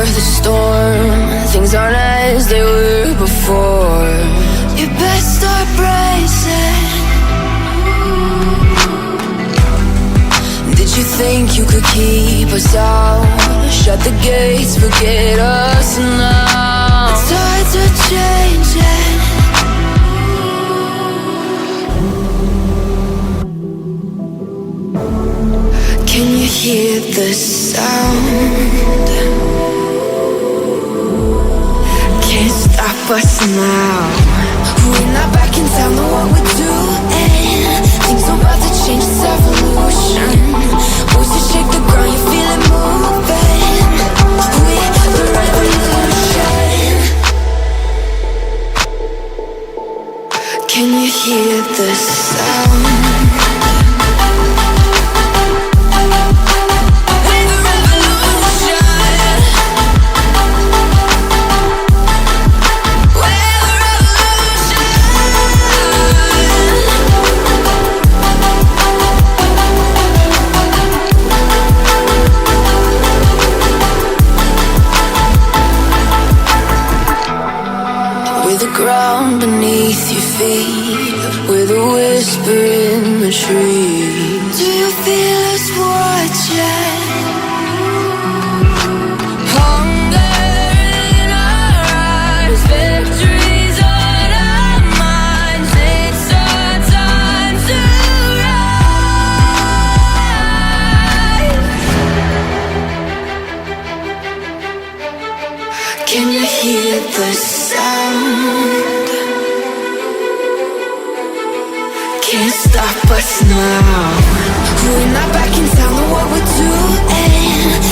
the storm. Things aren't as they were before. You best start bracing. Did you think you could keep us out? Shut the gates, forget us now. The tides are changing. Can you hear the sound? Can't stop us now. We're not back in town, know what we're doing. Things are about to change, it's evolution. Voices shake the ground, you feel it moving. We're the revolution. Can you hear the sound? Ground beneath your feet, with a whisper in the trees. Do you feel us watching? Hunger in our eyes, victories on our minds. It's our time to rise. Can you hear the sound? Can't stop us now. We're not back in town, know what we're doing.